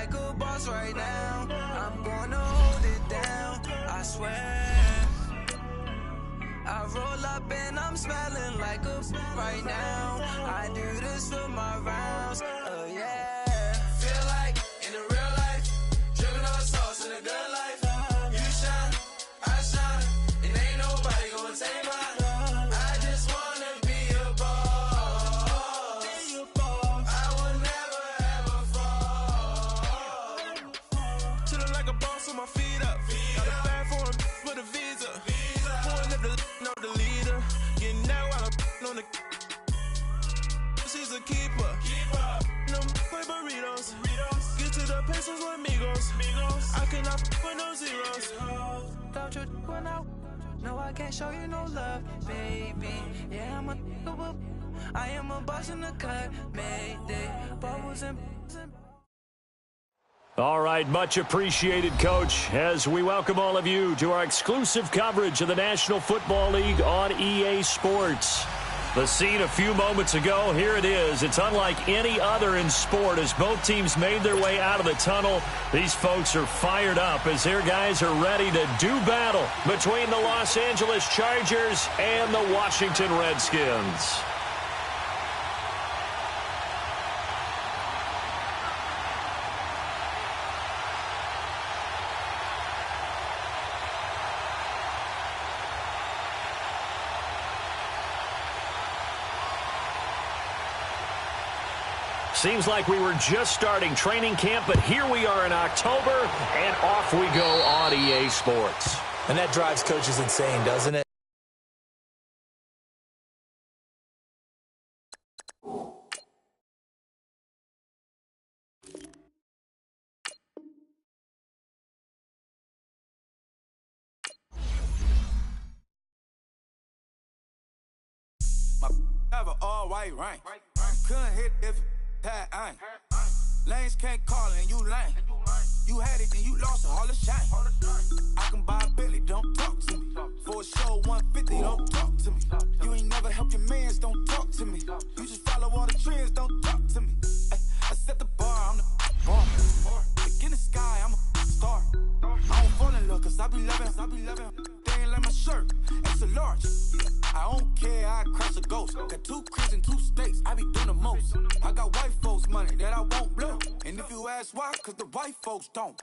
like a boss right now. I'm gonna hold it down, I swear. I roll up and I'm smelling like a right now. I do this for my rounds, oh yeah. Feel like in the real life, dripping on sauce in a good life. You shine, I shine, and ain't nobody gonna take mine. I just wanna be a boss. I will never ever fall. Chillin' like a boss with my feet up. Got a bag for him with a visa. Pulling up the leader. Getting that while I'm on the. She's a keeper. No play burritos. Get to the pesos with amigos. I cannot with no zeros. Thought you went out. No, I can't show you no love, baby. Yeah, I am a boss in the cut. Mayday. Bubbles and. All right, much appreciated, Coach, as we welcome all of you to our exclusive coverage of the National Football League on EA Sports. The scene a few moments ago, here it is. It's unlike any other in sport as both teams made their way out of the tunnel. These folks are fired up as their guys are ready to do battle between the Los Angeles Chargers and the Washington Redskins. Seems like we were just starting training camp, but here we are in October, and off we go on EA Sports. And that drives coaches insane, doesn't it? My have an all-white rank. Couldn't hit if that ain't. Lanes can't call and you lame. You had it, then you lost it, all the shame. I can buy a Billy, don't talk to me. For a show 150, don't talk to me. You ain't never helped your mans, don't talk to me. You just follow all the trends, don't talk to me. I set the bar, I'm the bar. Like in the sky, I'm a star. I don't fall in love, cause I be loving. They ain't like my shirt, it's a large. I don't care, I crash a ghost. Got 2 cribs in 2 states, I be doing the most. I got white folks money that I won't blow. And if you ask why, cause the white folks don't.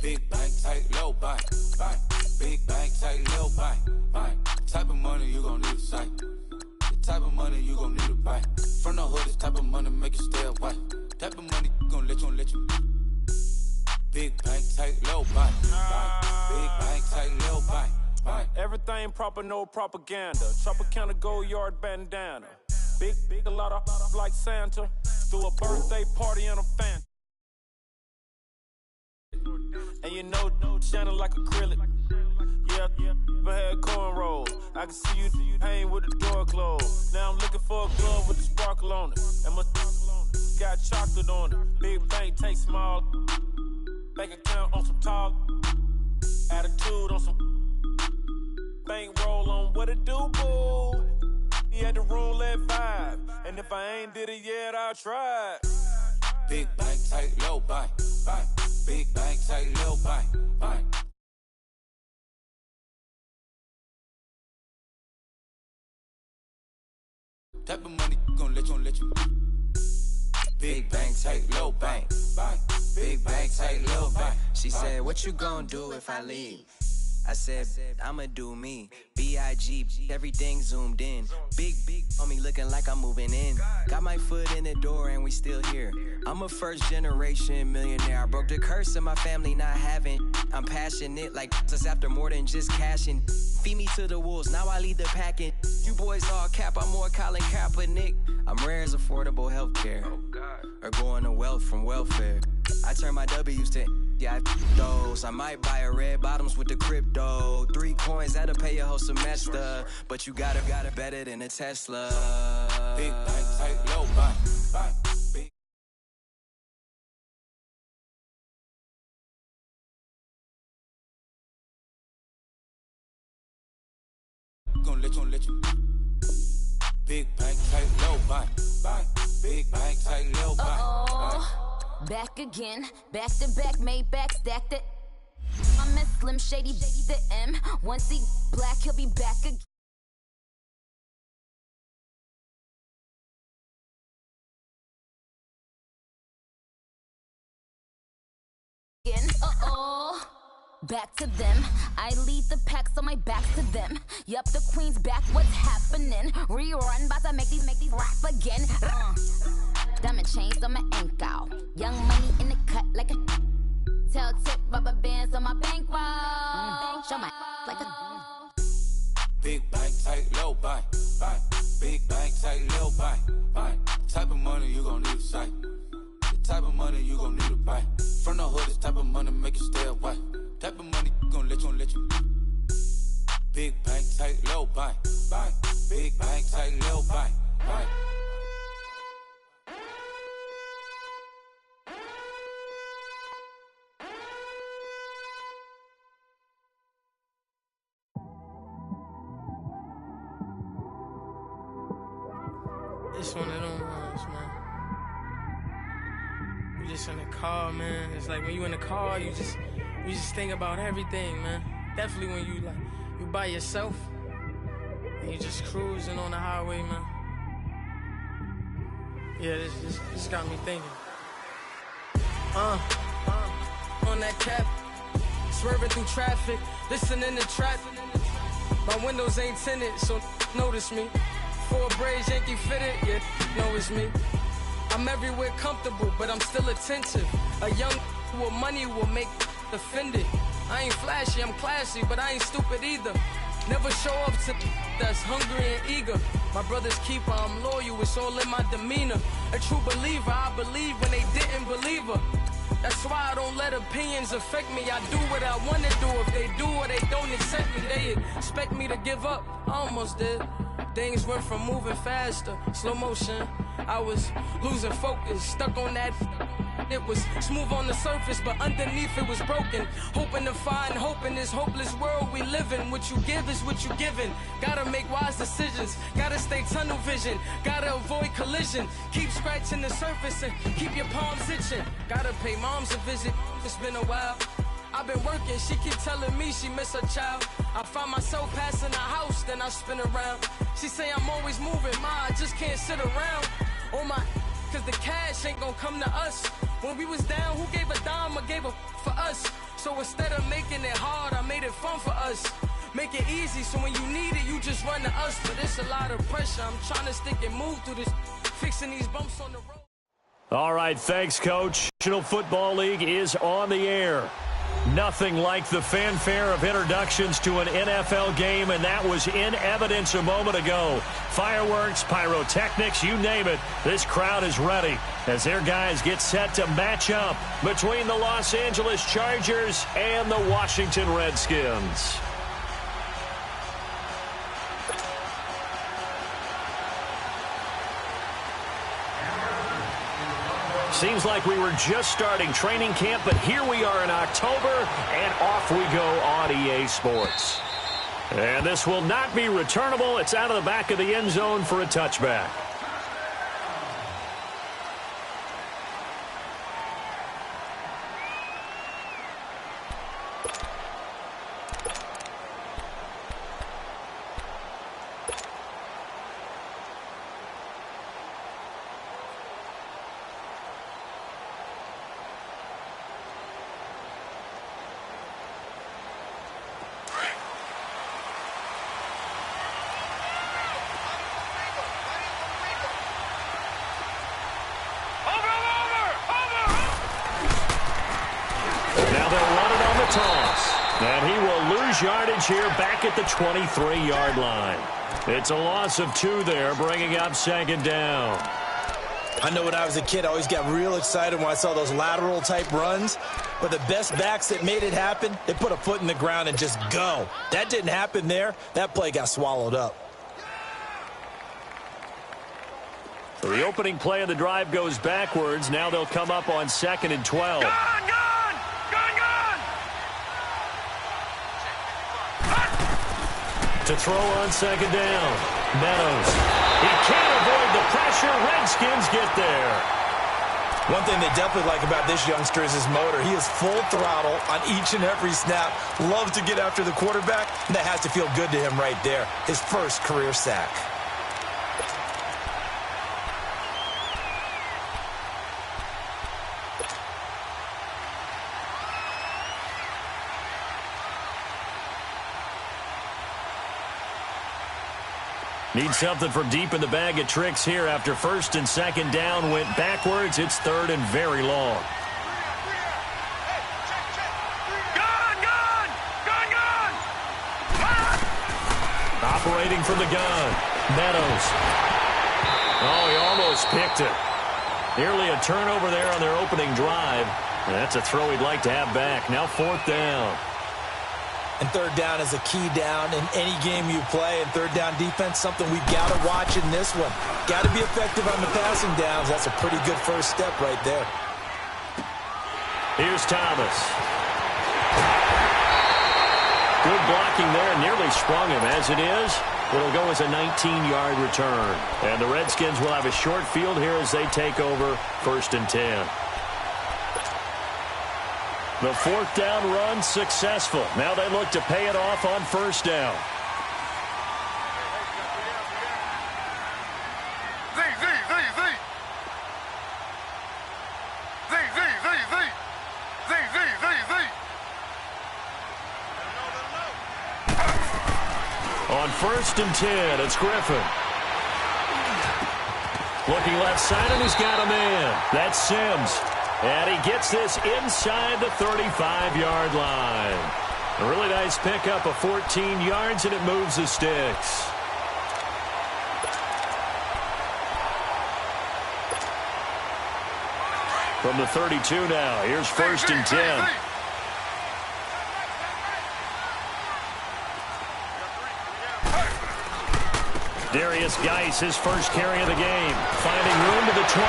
Big bank, tight, low bank, bank. Big bank, tight, low bank, bank. Type of money you gon' need a sight. The type of money you gon' need a buy. From the hood, this type of money make you stay away. Type of money gon' let you. Big bank, tight, low bank, bank. Big bank, tight, low bank. Everything proper, no propaganda. Tropicana gold yard bandana. Big, a lot of like Santa. Threw a birthday party in a fan. And you know, shining like acrylic. Yeah, but had cornrows. I can see you hang with the door closed. Now I'm looking for a glove with a sparkle on it. And my got chocolate on it. Big bank, take small. Bank account on some talk. Attitude on some. Bankroll on what it do, boo. He had the roulette vibe. And if I ain't did it yet, I'll try. Big bank, tight, low bank, bank. Big bank, tight, low bank, bank. Type of money gon' let you. Big bank, tight, low bank, bank. Big bank, tight, low bank. She said, what you gonna do if I leave? I said, I'ma do me. B.I.G. Everything zoomed in. Big on me looking like I'm moving in. Got my foot in the door and we still here. I'm a first generation millionaire. I broke the curse of my family not having. I'm passionate like just after more than just cashing. Feed me to the wolves, now I lead the packing. You boys all cap, I'm more Colin Kaepernick. I'm rare as affordable healthcare. Or going to wealth from welfare. I turn my W's to those. I might buy a red bottoms with the crypto. 3 coins, that'll pay your whole semester. But you gotta better than a Tesla. Big bank, tight, low bank, bank. Big. Gonna let you. Big bank, tight, low bank, bank. Big bank, tight, low bank, bank. Back again, back to back, made back, stacked it. I miss Slim Shady, the M. Once he black, he'll be back again. Back to them. I lead the pack, so my back's to them. Yup, the queen's back. What's happening? Rerun, bout to make these rap again. Diamond chains on my ankle. Young money in the cut like a tail tip. Rubber bands on my bankroll. Show my like a big bank, tight, low bank. Big bank, tight, low bank. Type of money you gon' need to sight. The type of money you gon' need to buy. From the hood, this type of money make you stay away. Type of money gon' let you. Big bank, tight, low bank. Big bank, tight, low bank. It's one of them ones, man. You just in the car, man. It's like when you in the car, you just think about everything, man. Definitely when you by yourself and you just cruising on the highway, man. Yeah, this got me thinking. On that cap, swerving through traffic, listening to trap. My windows ain't tinted, so notice me. 4 braids, Yankee fitted, yeah, know it's me. I'm everywhere comfortable, but I'm still attentive. A young with money will make offended. I ain't flashy, I'm classy, but I ain't stupid either. Never show up to that's hungry and eager. My brother's keeper, I'm loyal, it's all in my demeanor. A true believer, I believe when they didn't believe her. That's why I don't let opinions affect me. I do what I want to do. If they do or they don't accept me, they expect me to give up. I almost did. Things went from moving faster, slow motion. I was losing focus, stuck on that. It was smooth on the surface, but underneath it was broken. Hoping to find hope in this hopeless world we live in. What you give is what you given. Gotta make wise decisions. Gotta stay tunnel vision. Gotta avoid collision. Keep scratching the surface and keep your palms itching. Gotta pay moms a visit. It's been a while. I've been working, she keep telling me she miss her child. I find myself passing the house, then I spin around. She say I'm always moving, I just can't sit around. Oh my, cause the cash ain't gonna come to us. When we was down, who gave a dime or gave a for us? So instead of making it hard, I made it fun for us. Make it easy, so when you need it, you just run to us. But it's a lot of pressure, I'm trying to stick and move through this, fixing these bumps on the road. All right, thanks, Coach. National Football League is on the air. Nothing like the fanfare of introductions to an NFL game, and that was in evidence a moment ago. Fireworks, pyrotechnics, you name it. This crowd is ready as their guys get set to match up between the Los Angeles Chargers and the Washington Redskins. Seems like we were just starting training camp, but here we are in October, and off we go on EA Sports. And this will not be returnable. It's out of the back of the end zone for a touchback. And he will lose yardage here back at the 23-yard line. It's a loss of 2 there, bringing up second down. I know when I was a kid, I always got real excited when I saw those lateral-type runs. But the best backs that made it happen, they put a foot in the ground and just go. That didn't happen there. That play got swallowed up. So the opening play of the drive goes backwards. Now they'll come up on 2nd and 12. To throw on second down. Meadows. He can't avoid the pressure. Redskins get there. One thing they definitely like about this youngster is his motor. He is full throttle on each and every snap. Loves to get after the quarterback, and that has to feel good to him right there. His first career sack. Need something from deep in the bag of tricks here after first and second down went backwards. It's third and very long. Operating from the gun, Meadows. Oh, he almost picked it. Nearly a turnover there on their opening drive. And that's a throw he'd like to have back. Now fourth down. And third down is a key down in any game you play. And third down defense, something we've got to watch in this one. Got to be effective on the passing downs. That's a pretty good first step right there. Here's Thomas. Good blocking there. Nearly sprung him. As it is, it'll go as a 19-yard return. And the Redskins will have a short field here as they take over first and 10. The fourth down run successful. Now they look to pay it off on first down. On first and 10, it's Griffin. Looking left side, and he's got a man. That's Sims. And he gets this inside the 35-yard line. A really nice pickup of 14 yards, and it moves the sticks. From the 32 now, here's first and 10. Darius Geis, his first carry of the game, finding room to the 20.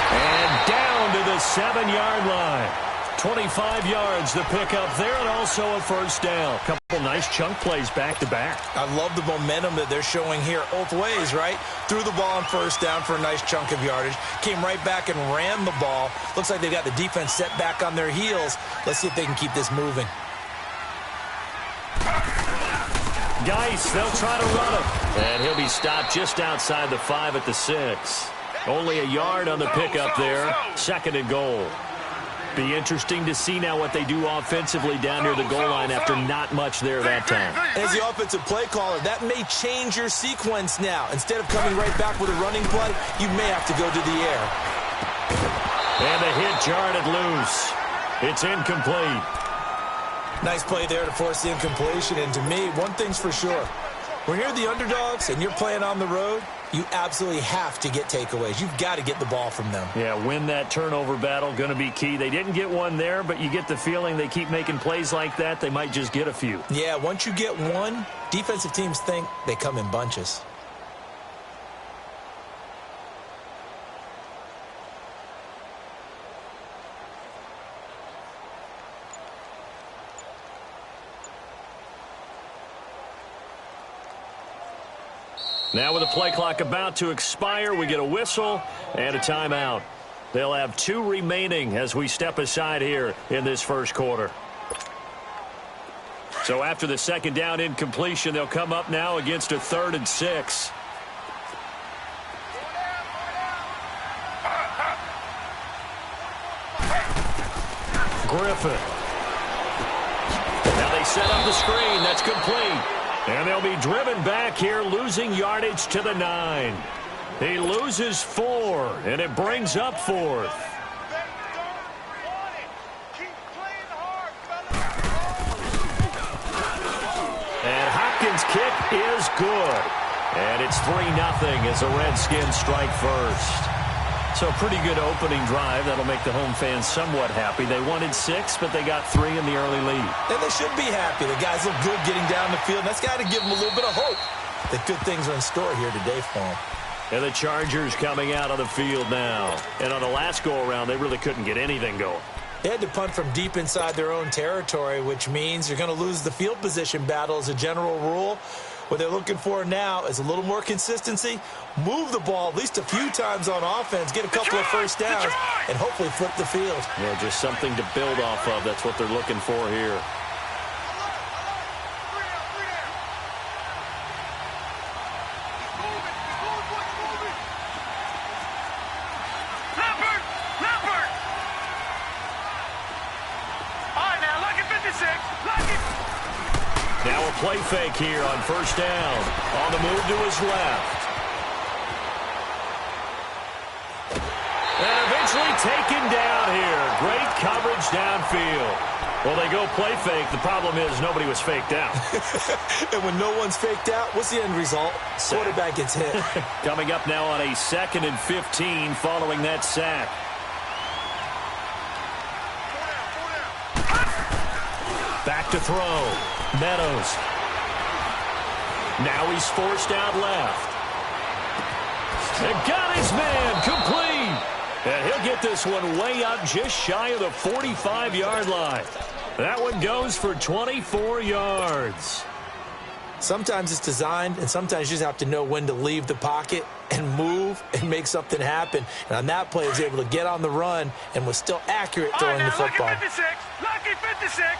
And down to the 7-yard line. 25 yards the pickup there, and also a first down. Couple nice chunk plays back-to-back. I love the momentum that they're showing here both ways, right? Threw the ball on first down for a nice chunk of yardage. Came right back and ran the ball. Looks like they got the defense set back on their heels. Let's see if they can keep this moving. Geis, they'll try to run him. And he'll be stopped just outside the 5 at the 6. Only a yard on the pickup there. Second and goal. Be interesting to see now what they do offensively down near the goal line after not much there that time. As the offensive play caller, that may change your sequence now. Instead of coming right back with a running play, you may have to go to the air. And the hit jarred it loose. It's incomplete. Nice play there to force the incompletion. And to me, one thing's for sure. When you're the underdogs and you're playing on the road, you absolutely have to get takeaways. You've got to get the ball from them. Yeah, win that turnover battle, going to be key. They didn't get one there, but you get the feeling they keep making plays like that, they might just get a few. Yeah, once you get one, defensive teams think they come in bunches. Now with the play clock about to expire, we get a whistle and a timeout. They'll have 2 remaining as we step aside here in this first quarter. So after the second down incompletion, they'll come up now against a 3rd and 6. Griffin. Now they set up the screen. That's complete. And they'll be driven back here, losing yardage to the 9. He loses 4, and it brings up 4th. And Hopkins' kick is good. And it's 3-0 as the Redskins strike first. So pretty good opening drive. That'll make the home fans somewhat happy. They wanted 6, but they got 3 in the early lead. And they should be happy. The guys look good getting down the field. That's got to give them a little bit of hope that good things are in store here today for them. And the Chargers coming out on the field now. And on the last go-around, they really couldn't get anything going. They had to punt from deep inside their own territory, which means you're going to lose the field position battle as a general rule. What they're looking for now is a little more consistency, move the ball at least a few times on offense, get a couple of first downs, and hopefully flip the field. Yeah, just something to build off of. That's what they're looking for here. Now a play fake here on first down. On the move to his left. And eventually taken down here. Great coverage downfield. Well, they go play fake. The problem is nobody was faked out. And when no one's faked out, what's the end result? Quarterback gets hit. Coming up now on a 2nd and 15 following that sack. Back to throw. Meadows. Now he's forced out left. And got his man complete. And he'll get this one way up just shy of the 45-yard line. That one goes for 24 yards. Sometimes it's designed, and sometimes you just have to know when to leave the pocket and move and make something happen. And on that play, he was able to get on the run and was still accurate throwing the football. Lucky 56. Lucky 56.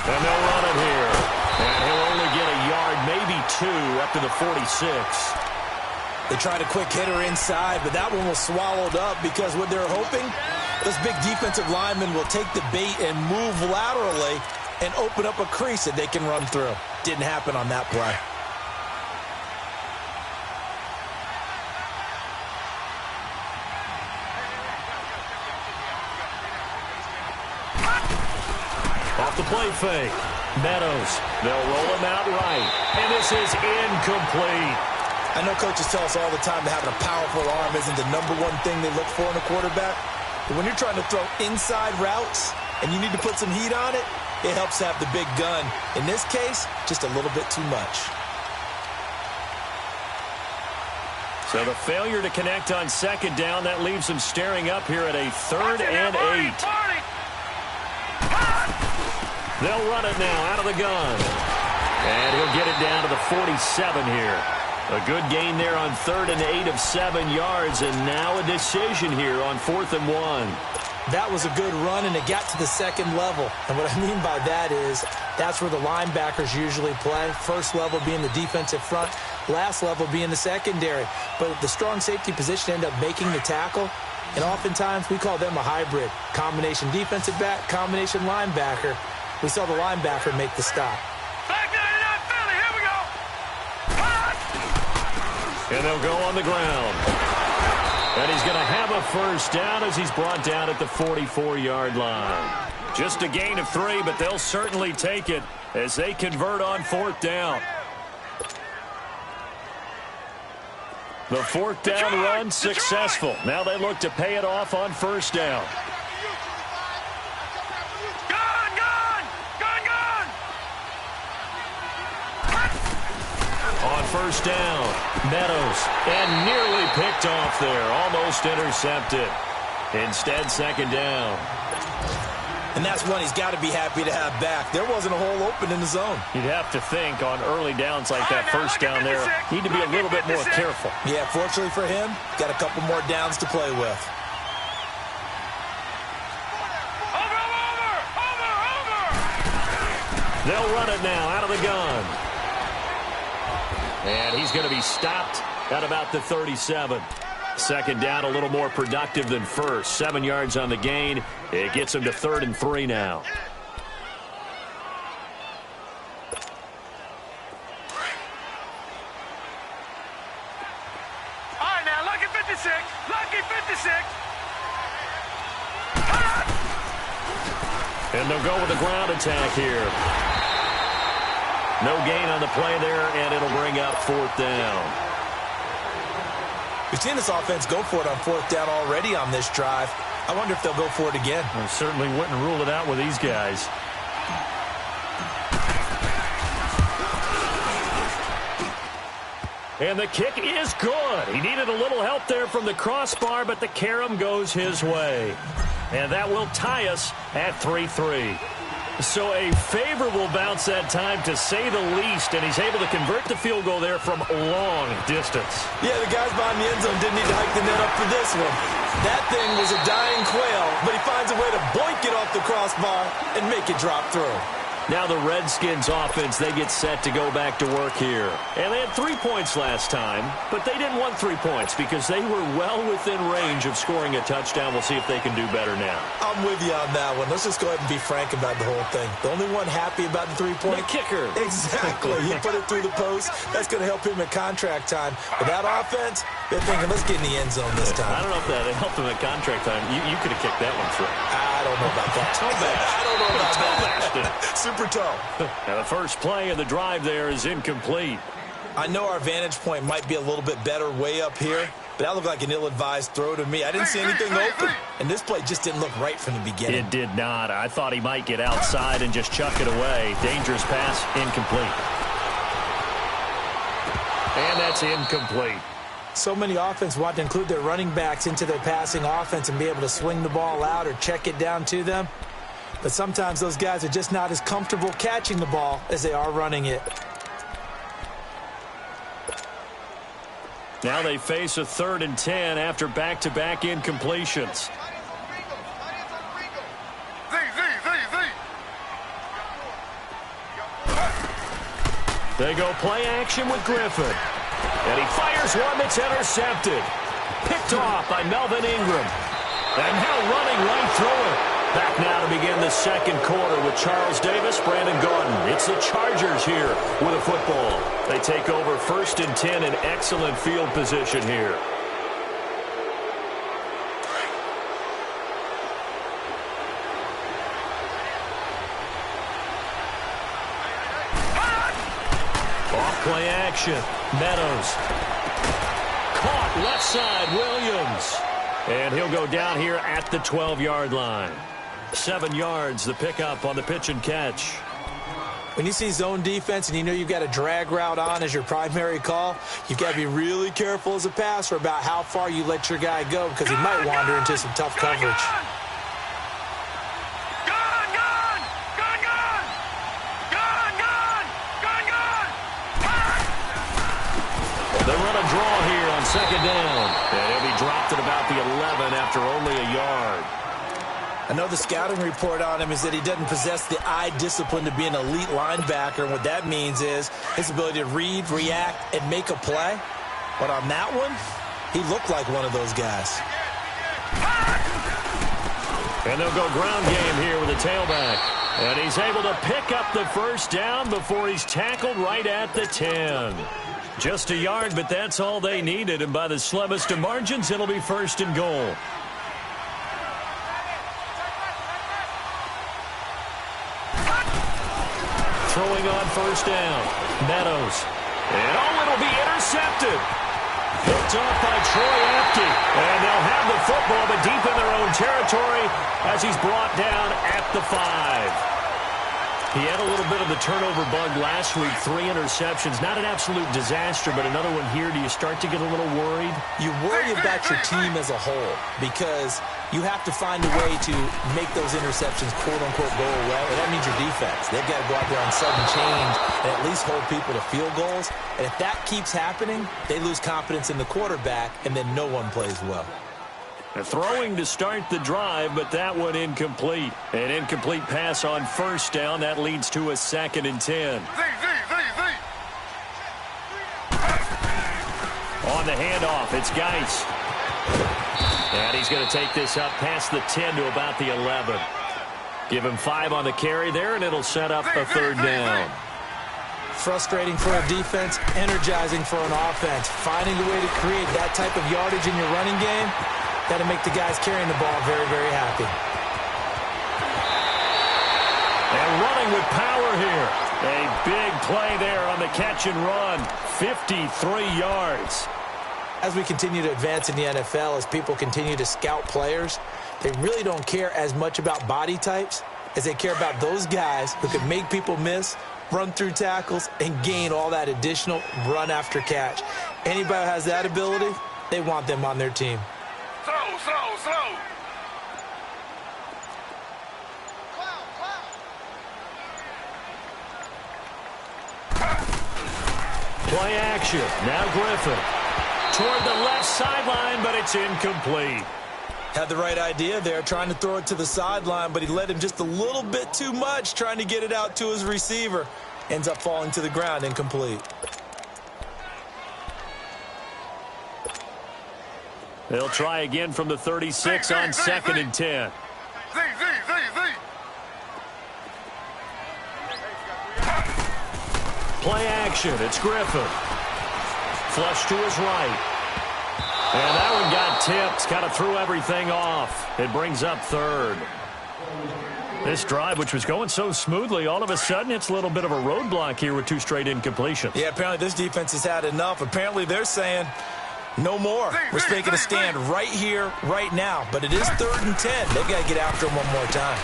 And they'll run it here. And he'll only get a yard, maybe 2, up to the 46. They tried a quick hitter inside, but that one was swallowed up because what they're hoping, those big defensive linemen will take the bait and move laterally and open up a crease that they can run through. Didn't happen on that play. Off the play fake. Meadows. They'll roll him out right. And this is incomplete. I know coaches tell us all the time that having a powerful arm isn't the #1 thing they look for in a quarterback. But when you're trying to throw inside routes and you need to put some heat on it, it helps to have the big gun. In this case, just a little bit too much. So the failure to connect on 2nd down, that leaves them staring up here at a 3rd and 8. They'll run it now out of the gun. And he'll get it down to the 47 here. A good gain there on 3rd and 8 of 7 yards. And now a decision here on 4th and 1. That was a good run, and it got to the 2nd level. And what I mean by that is that's where the linebackers usually play. First level being the defensive front, last level being the secondary. But the strong safety position ended up making the tackle. And oftentimes we call them a hybrid. Combination defensive back, combination linebacker. We saw the linebacker make the stop. Back 99 Philly, here we go. And they'll go on the ground. And he's going to have a first down as he's brought down at the 44-yard line. Just a gain of 3, but they'll certainly take it as they convert on 4th down. The 4th down run successful. Now they look to pay it off on 1st down. On 1st down, Meadows, and nearly picked off there, almost intercepted. Instead, 2nd down. And that's one he's got to be happy to have back. There wasn't a hole open in the zone. You'd have to think on early downs like that 1st down there, need to be a little bit more careful. Yeah, fortunately for him, got a couple more downs to play with. They'll run it now out of the gun. And he's going to be stopped at about the 37. 2nd down, a little more productive than 1st. 7 yards on the gain. It gets him to 3rd and 3 now. All right, now, lucky 56. Lucky 56. And they'll go with the ground attack here. No gain on the play there, and it'll bring up 4th down. We've seen this offense go for it on 4th down already on this drive. I wonder if they'll go for it again. I certainly wouldn't rule it out with these guys. And the kick is good. He needed a little help there from the crossbar, but the carom goes his way. And that will tie us at 3-3. So a favorable bounce that time, to say the least, and he's able to convert the field goal there from long distance. Yeah, the guys behind the end zone didn't need to hike the net up for this one. That thing was a dying quail, but he finds a way to boink it off the crossbar and make it drop through. Now the Redskins offense, they get set to go back to work here. And they had 3 points last time, but they didn't want 3 points because they were well within range of scoring a touchdown. We'll see if they can do better now. I'm with you on that one. Let's just go ahead and be frank about the whole thing. The only one happy about the 3-point? The kicker. Exactly. He put it through the post. That's going to help him at contract time. But that offense, they're thinking, let's get in the end zone this time. I don't know if that helped him at contract time. You could have kicked that one through. I don't know about that. I don't know about that. Super toe. Now the first play of the drive there is incomplete. I know our vantage point might be a little bit better way up here, but that looked like an ill-advised throw to me. I didn't see anything open, and this play just didn't look right from the beginning. It did not. I thought he might get outside and just chuck it away. Dangerous pass, incomplete. And that's incomplete. So many offense want to include their running backs into their passing offense and be able to swing the ball out or check it down to them. But sometimes those guys are just not as comfortable catching the ball as they are running it. Now they face a 3rd and 10 after back-to-back incompletions. They go play action with Griffin. And he fires one that's intercepted. Picked off by Melvin Ingram. And now running right through it. Back now to begin the second quarter with Charles Davis, Brandon Gordon. It's the Chargers here with a football. They take over 1st and 10 in excellent field position here. Off play action. Meadows. Caught left side, Williams. And he'll go down here at the 12-yard line. 7 yards, the pickup on the pitch and catch. When you see zone defense and you know you've got a drag route on as your primary call, you've got to be really careful as a passer about how far you let your guy go because he might wander into some tough coverage. They run a draw here on 2nd down. And he'll be dropped at about the 11 after only a yard. I know the scouting report on him is that he doesn't possess the eye discipline to be an elite linebacker. And what that means is his ability to read, react, and make a play. But on that one, he looked like one of those guys. And they'll go ground game here with a tailback. And he's able to pick up the 1st down before he's tackled right at the 10. Just a yard, but that's all they needed. And by the slimmest of margins, it'll be 1st and goal. Throwing on 1st down. Meadows. And it'll be intercepted. Picked off by Troy Apke. And they'll have the football, but deep in their own territory as he's brought down at the 5. He had a little bit of the turnover bug last week, 3 interceptions. Not an absolute disaster, but another one here. Do you start to get a little worried? You worry about your team as a whole because you have to find a way to make those interceptions, quote-unquote, go away. And that means your defense. They've got to go out there on sudden change and at least hold people to field goals. And if that keeps happening, they lose confidence in the quarterback, and then no one plays well. Throwing to start the drive, but that one incomplete. An incomplete pass on 1st down. That leads to a 2nd and 10. On the handoff, it's Geis. And he's going to take this up past the 10 to about the 11. Give him 5 on the carry there, and it'll set up a 3rd down. Frustrating for a defense, energizing for an offense. Finding a way to create that type of yardage in your running game, that'll make the guys carrying the ball very, very happy. And running with power here. A big play there on the catch and run. 53 yards. As we continue to advance in the NFL, as people continue to scout players, they really don't care as much about body types as they care about those guys who can make people miss run through tackles, and gain all that additional run after catch. Anybody who has that ability, they want them on their team. Slow. Play action. Now Griffin. Toward the left sideline, but it's incomplete. Had the right idea there, trying to throw it to the sideline, but he led him just a little bit too much, trying to get it out to his receiver. Ends up falling to the ground, incomplete. They'll try again from the 36 on 2nd and 10. Z. Play action. It's Griffin. Flush to his right. And that one got tipped. Kind of threw everything off. It brings up 3rd. This drive, which was going so smoothly, all of a sudden it's a little bit of a roadblock here with 2 straight incompletions. Yeah, apparently this defense has had enough. Apparently they're saying no more. We're making a stand right here, right now. But it is 3rd and 10. They've got to get after him one more time.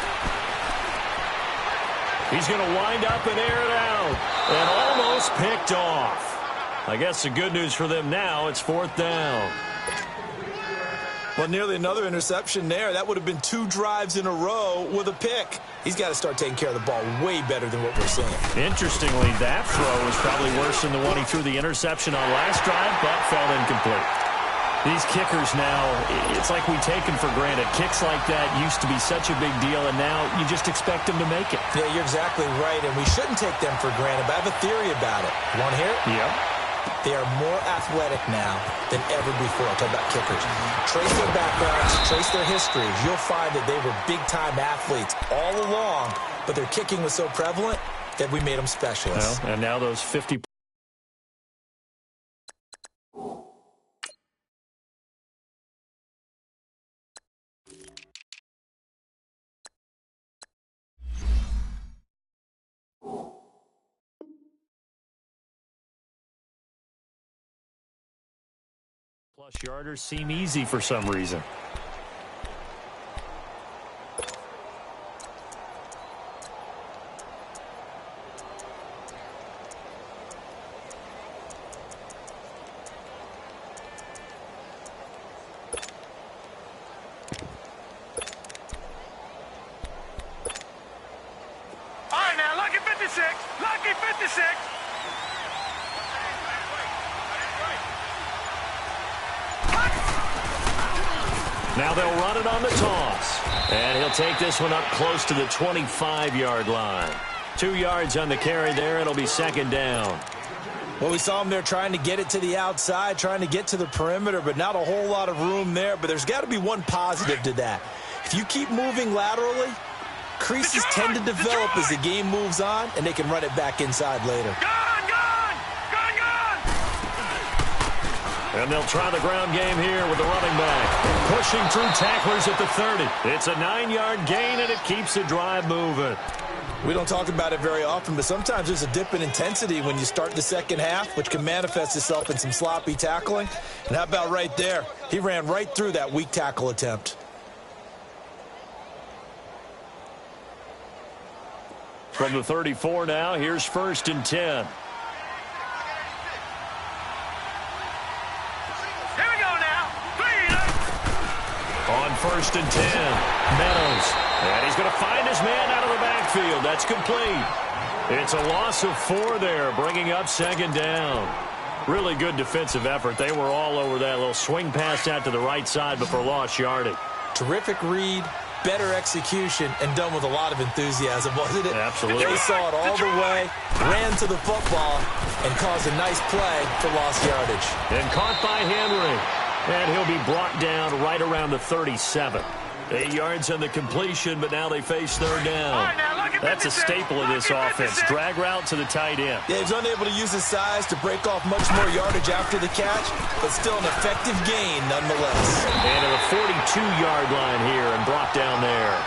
He's going to wind up and air it out. And almost picked off. I guess the good news for them now, it's 4th down. Well, nearly another interception there. That would have been 2 drives in a row with a pick. He's got to start taking care of the ball way better than what we're seeing. Interestingly, that throw was probably worse than the one he threw the interception on last drive, but fell incomplete. These kickers now, it's like we take them for granted. Kicks like that used to be such a big deal, and now you just expect them to make it. Yeah, you're exactly right, and we shouldn't take them for granted, but I have a theory about it. You want to hear it? Yep. They are more athletic now than ever before. Talk about kickers. Trace their backgrounds, trace their histories. You'll find that they were big-time athletes all along, but their kicking was so prevalent that we made them specialists. Well, and now those 50. Plus yarders seem easy for some reason. All right, now, lucky 56. Lucky 56. Now they'll run it on the toss. And he'll take this one up close to the 25-yard line. 2 yards on the carry there. It'll be 2nd down. Well, we saw him there trying to get it to the outside, trying to get to the perimeter, but not a whole lot of room there. But there's got to be one positive to that. If you keep moving laterally, creases tend to develop as the game moves on, and they can run it back inside later. And they'll try the ground game here with the running back. Pushing through tacklers at the 30. It's a 9-yard gain, and it keeps the drive moving. We don't talk about it very often, but sometimes there's a dip in intensity when you start the second half, which can manifest itself in some sloppy tackling. And how about right there? He ran right through that weak tackle attempt. From the 34 now, here's 1st and 10. On 1st and 10, Meadows. And he's going to find his man out of the backfield. That's complete. It's a loss of 4 there, bringing up 2nd down. Really good defensive effort. They were all over that little swing pass out to the right side before lost yardage. Terrific read, better execution, and done with a lot of enthusiasm, wasn't it? Absolutely. They saw it all the way, ran to the football, and caused a nice play for lost yardage. And caught by Henry. And he'll be brought down right around the 37. 8 yards on the completion, but now they face 3rd down. That's a staple of this offense. Drag route to the tight end. Yeah, he's unable to use his size to break off much more yardage after the catch, but still an effective gain nonetheless. And to the 42-yard line here and brought down there.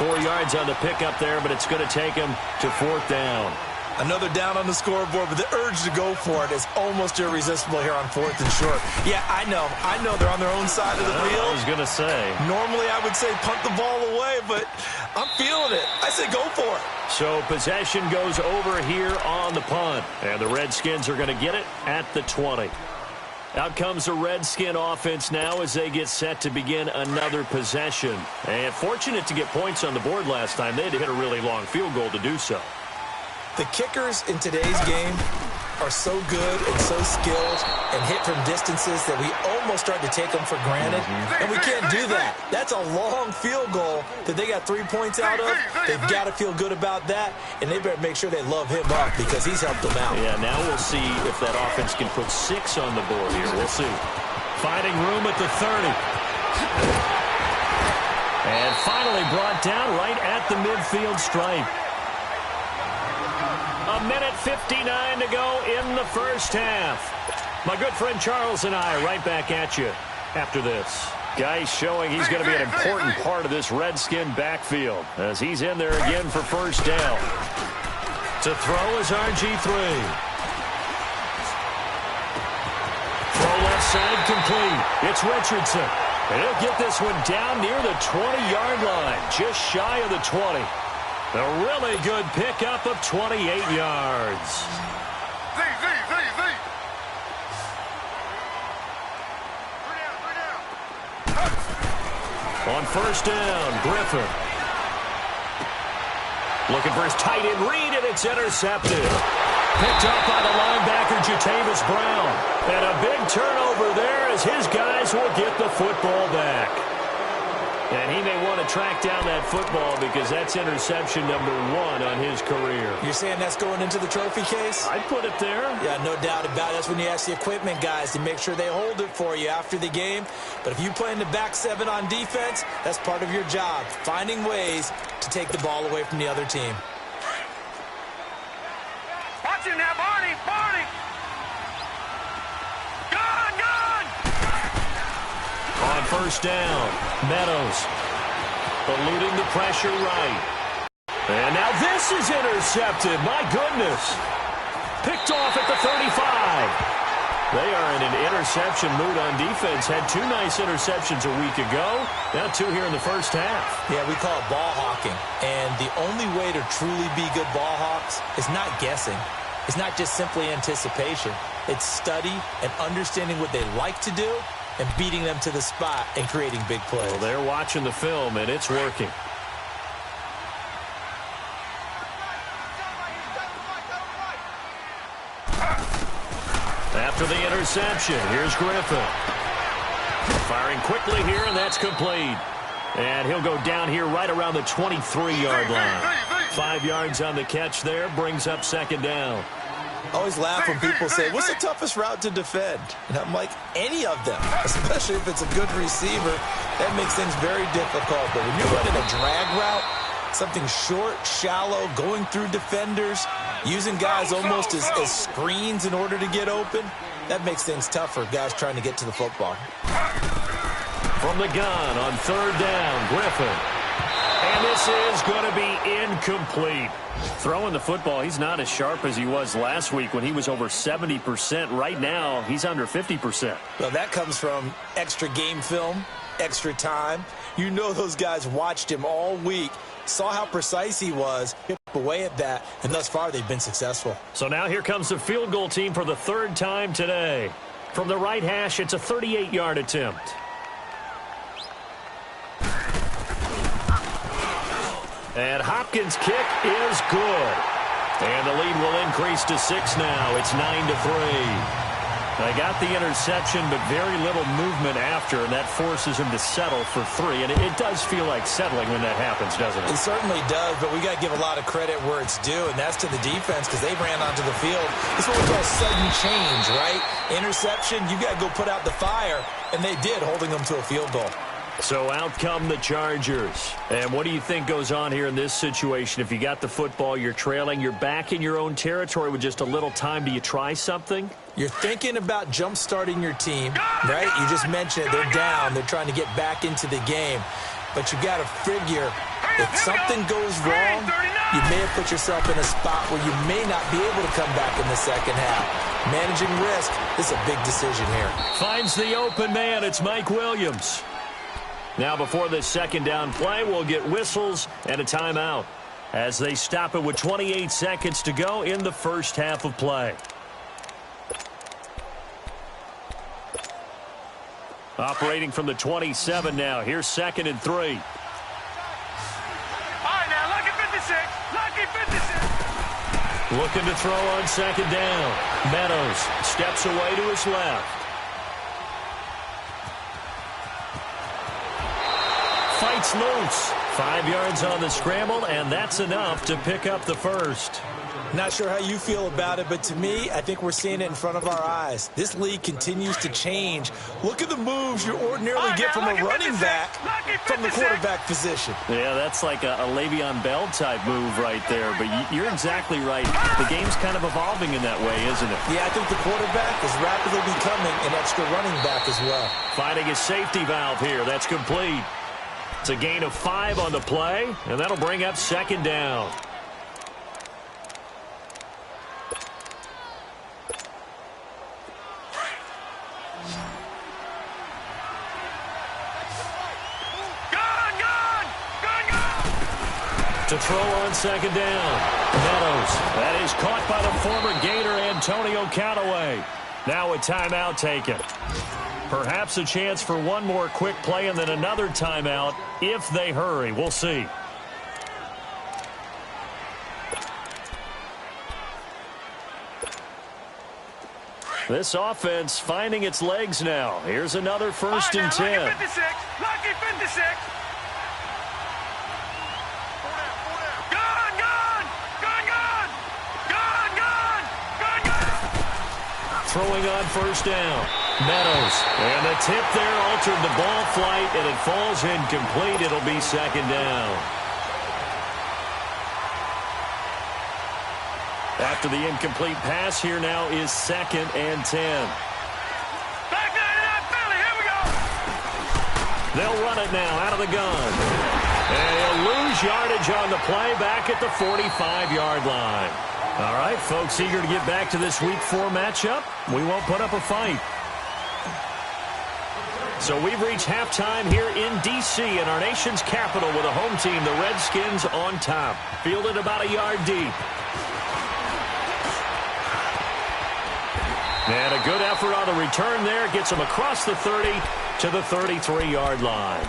4 yards on the pickup there, but it's going to take him to 4th down. I know they're down on the scoreboard, but the urge to go for it is almost irresistible here on 4th and short. Yeah, I know they're on their own side of the field. I was going to say. Normally I would say punt the ball away, but I'm feeling it. I say go for it. So possession goes over here on the punt, and the Redskins are going to get it at the 20. Out comes the Redskin offense now as they get set to begin another possession. And fortunate to get points on the board last time. They had to hit a really long field goal to do so. The kickers in today's game are so good and so skilled and hit from distances that we almost start to take them for granted. And we can't do that. That's a long field goal that they got 3 points out of. They've got to feel good about that, and they better make sure they love him up because he's helped them out. Yeah, now we'll see if that offense can put 6 on the board here. We'll see. Finding room at the 30. And finally brought down right at the midfield stripe. A minute 59 to go in the first half. My good friend Charles and I right back at you after this. Guy showing he's going to be an important part of this Redskin backfield as he's in there again for first down. To throw is RG3. Throw left side complete. It's Richardson. And he'll get this one down near the 20-yard line, just shy of the 20. A really good pickup of 28 yards. On first down, Griffin. Looking for his tight end read, and it's intercepted. Picked up by the linebacker, Jatavis Brown. And a big turnover there as his guys will get the football back. And he may want to track down that football because that's interception number 1 on his career. You're saying that's going into the trophy case? I'd put it there. Yeah, no doubt about it. That's when you ask the equipment guys to make sure they hold it for you after the game. But if you play in the back 7 on defense, that's part of your job, finding ways to take the ball away from the other team. Watch it now, Barney! Barney! Gone! On first down, Meadows eluding the pressure right. And now this is intercepted. My goodness. Picked off at the 35. They are in an interception mood on defense. Had 2 nice interceptions a week ago. Now 2 here in the first half. Yeah, we call it ball hawking. And the only way to truly be good ball hawks is not guessing. It's not just simply anticipation. It's study and understanding what they like to do and beating them to the spot and creating big plays. Well, they're watching the film, and it's working. After the interception, here's Griffin. Firing quickly here, and that's complete. And he'll go down here right around the 23-yard line. 5 yards on the catch there, brings up second down. I always laugh when people say, what's the toughest route to defend? And I'm like, any of them, especially if it's a good receiver. That makes things very difficult. But when you're running a drag route, something short, shallow, going through defenders, using guys almost as screens in order to get open, that makes things tough for guys trying to get to the football. From the gun on third down, Griffin. And this is going to be incomplete. Throwing the football, he's not as sharp as he was last week when he was over 70%. Right now, he's under 50%. Well, that comes from extra game film, extra time. You know those guys watched him all week, saw how precise he was, hit away at that, and thus far they've been successful. So now here comes the field goal team for the 3rd time today. From the right hash, it's a 38-yard attempt. And Hopkins' kick is good. And the lead will increase to 6 now. It's 9-3. They got the interception, but very little movement after, and that forces him to settle for 3. And it does feel like settling when that happens, doesn't it? It certainly does, but we got to give a lot of credit where it's due, and that's to the defense because they ran onto the field. It's what we call sudden change, right? Interception, you got to go put out the fire, and they did, holding them to a field goal. So out come the Chargers. And what do you think goes on here in this situation? If you got the football, you're trailing, you're back in your own territory with just a little time. Do you try something? You're thinking about jump-starting your team, right? You just mentioned it. They're down. They're trying to get back into the game. But you got to figure If something goes wrong, you may have put yourself in a spot where you may not be able to come back in the second half. Managing risk is a big decision here. Finds the open man. It's Mike Williams. Now before this second down play, we'll get whistles and a timeout as they stop it with 28 seconds to go in the first half of play. Operating from the 27 now. Here's 2nd and 3. All right, now, lucky 56. Lucky 56. Looking to throw on 2nd down. Meadows steps away to his left. Fights loose. 5 yards on the scramble, and that's enough to pick up the first. Not sure how you feel about it, but to me, I think we're seeing it in front of our eyes. This league continues to change. Look at the moves you ordinarily get from a running back from the quarterback position. Yeah, that's like a Le'Veon Bell type move right there, but you're exactly right. The game's kind of evolving in that way, isn't it? Yeah, I think the quarterback is rapidly becoming an extra running back as well. Finding a safety valve here. That's complete. It's a gain of 5 on the play, and that'll bring up 2nd down. To throw on 2nd down. Meadows. That is caught by the former Gator Antonio Callaway. Now a timeout taken. Perhaps a chance for one more quick play and then another timeout if they hurry. We'll see. This offense finding its legs now. Here's another 1st and 10. Lucky 56. Lucky 56. Throwing on 1st down. Meadows. And the tip there altered the ball flight, and it falls incomplete. It'll be 2nd down. After the incomplete pass, here now is 2nd and 10. Back there, Philly. Here we go. They'll run it now out of the gun. And he'll lose yardage on the play back at the 45-yard line. All right, folks, eager to get back to this Week 4 matchup. We won't put up a fight. So we've reached halftime here in D.C. in our nation's capital with a home team, the Redskins, on top. Fielded about a yard deep. And a good effort on the return there. Gets them across the 30 to the 33-yard line.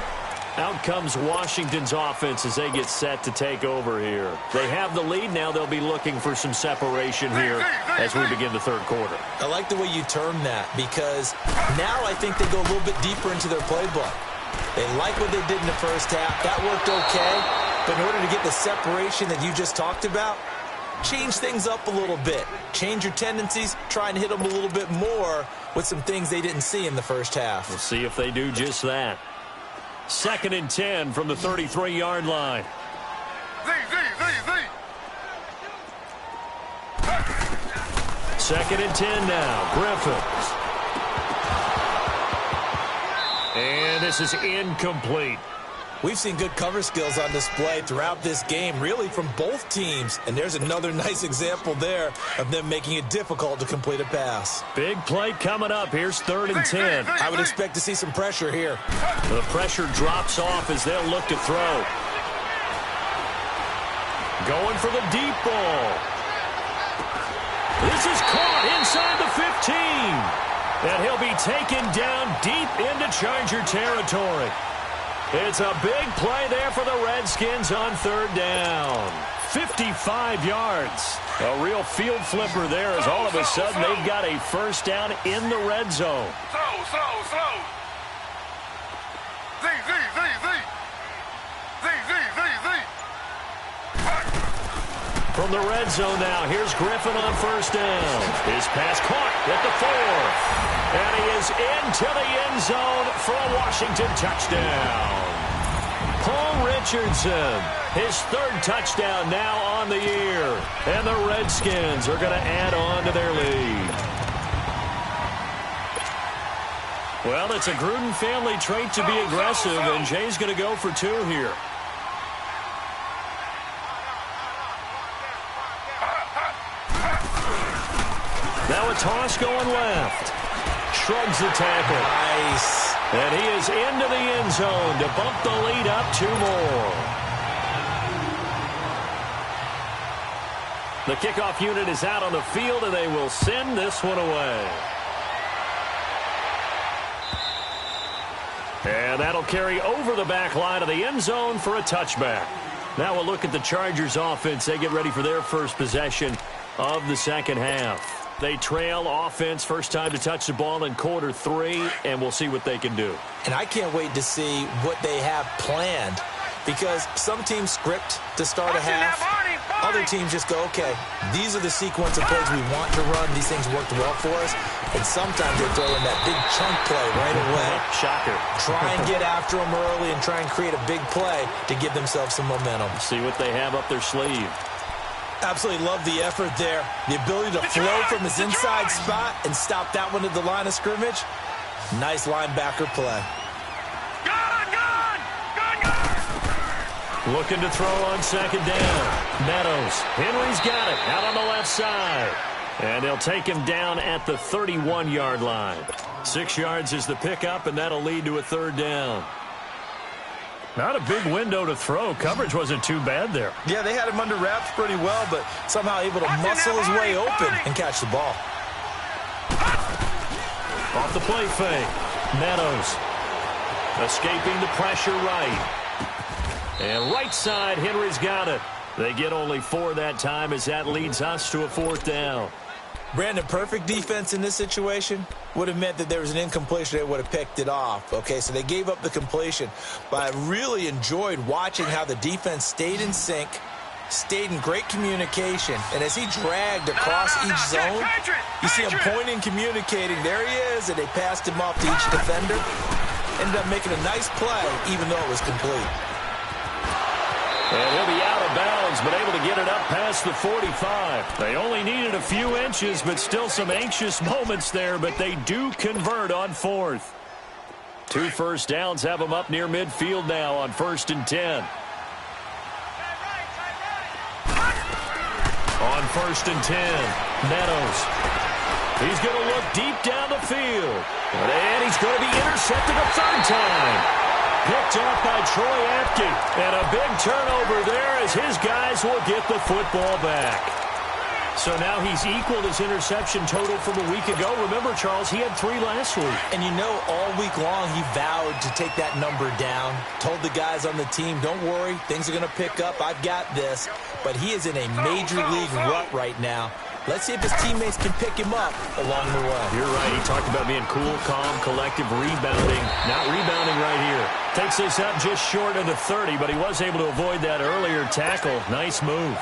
Out comes Washington's offense as they get set to take over here. They have the lead. Now they'll be looking for some separation here as we begin the 3rd quarter. I like the way you term that because now I think they go a little bit deeper into their playbook. They like what they did in the first half. That worked okay. But in order to get the separation that you just talked about, change things up a little bit. Change your tendencies. Try and hit them a little bit more with some things they didn't see in the first half. We'll see if they do just that. 2nd and 10 from the 33-yard line. Z. 2nd and 10 now. Griffin. And this is incomplete. We've seen good cover skills on display throughout this game, really from both teams. And there's another nice example there of them making it difficult to complete a pass. Big play coming up. Here's 3rd and 10. I would expect to see some pressure here. The pressure drops off as they'll look to throw. Going for the deep ball. This is caught inside the 15. And he'll be taken down deep into Charger territory. It's a big play there for the Redskins on 3rd down. 55 yards. A real field flipper there as all of a sudden they've got a 1st down in the red zone. Slow. Z. From the red zone now, here's Griffin on 1st down. His pass caught at the 4. And he is into the end zone for a Washington touchdown. Paul Richardson, his 3rd touchdown now on the year. And the Redskins are going to add on to their lead. Well, it's a Gruden family trait to be aggressive, and Jay's going to go for 2 here. toss going left. Shrugs the tackle. Nice. And he is into the end zone to bump the lead up 2 more. The kickoff unit is out on the field, and they will send this one away. And that'll carry over the back line of the end zone for a touchback. Now we'll look at the Chargers offense. They get ready for their first possession of the second half. They trail offense, first time to touch the ball in quarter 3, and we'll see what they can do. And I can't wait to see what they have planned, because some teams script to start a half. Other teams just go, okay, these are the sequence of plays we want to run. These things worked well for us. And sometimes they throw in that big chunk play right away. Shocker. Try and get after them early and try and create a big play to give themselves some momentum. See what they have up their sleeve. Absolutely love the effort there. The ability to flow from his inside spot and stop that one at the line of scrimmage. Nice linebacker play. Looking to throw on second down. Meadows. Henry's got it out on the left side. And they'll take him down at the 31-yard line. 6 yards is the pickup, and that'll lead to a third down. Not a big window to throw. Coverage wasn't too bad there. Yeah, they had him under wraps pretty well, but somehow able to muscle his way open and catch the ball. Off the play fake. Meadows. Escaping the pressure right. And right side, Henry's got it. They get only 4 that time as that leads us to a fourth down. Brandon, perfect defense in this situation would have meant that there was an incompletion. They would have picked it off. Okay, so they gave up the completion. But I really enjoyed watching how the defense stayed in sync, stayed in great communication. And as he dragged across each zone, you see him pointing, communicating. There he is, and they passed him off to each defender. Ended up making a nice play, even though it was complete. And he'll be out of bounds, but able to get it up past the 45. They only needed a few inches, but still some anxious moments there, but they do convert on 4th. 2 first downs have them up near midfield now on 1st and 10. On 1st and 10, Meadows. He's going to look deep down the field. And he's going to be intercepted a 3rd time. Picked up by Troy Apke. And a big turnover there as his guys will get the football back. So now he's equaled his interception total from a week ago. Remember, Charles, he had 3 last week. And you know, all week long he vowed to take that number down. Told the guys on the team, don't worry, things are going to pick up. I've got this. But he is in a major league rut right now. Let's see if his teammates can pick him up along the way. You're right. He talked about being cool, calm, collective, rebounding. Not rebounding right here. Takes this up just short of the 30, but he was able to avoid that earlier tackle. Nice move.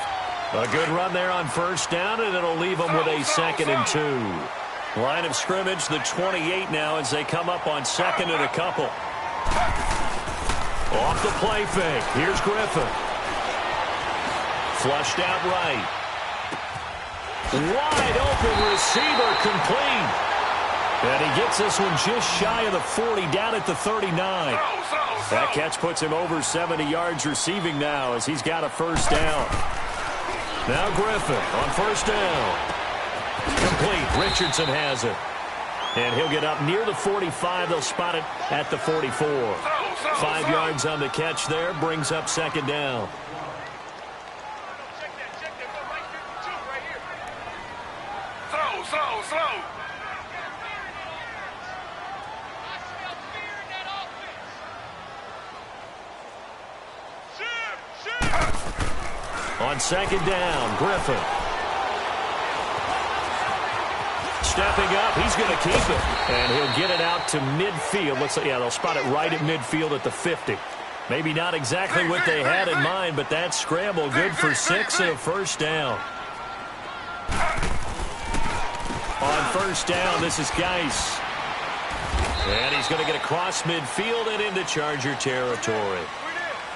A good run there on 1st down, and it'll leave them with a 2nd and 2. Line of scrimmage, the 28 now as they come up on 2nd and a couple. Off the play fake. Here's Griffin. Flushed out right. Wide open receiver complete. And he gets this one just shy of the 40, down at the 39. That catch puts him over 70 yards receiving now as he's got a 1st down. Now Griffin on 1st down. Complete. Richardson has it. And he'll get up near the 45. They'll spot it at the 44. 5 yards on the catch there. Brings up 2nd down. Slow. On 2nd down, Griffin. Stepping up, he's going to keep it. And he'll get it out to midfield. Looks like, yeah, they'll spot it right at midfield at the 50. Maybe not exactly what they had in mind, but that scramble good for 6 and a 1st down. On 1st down, this is Geis. And he's going to get across midfield and into Charger territory.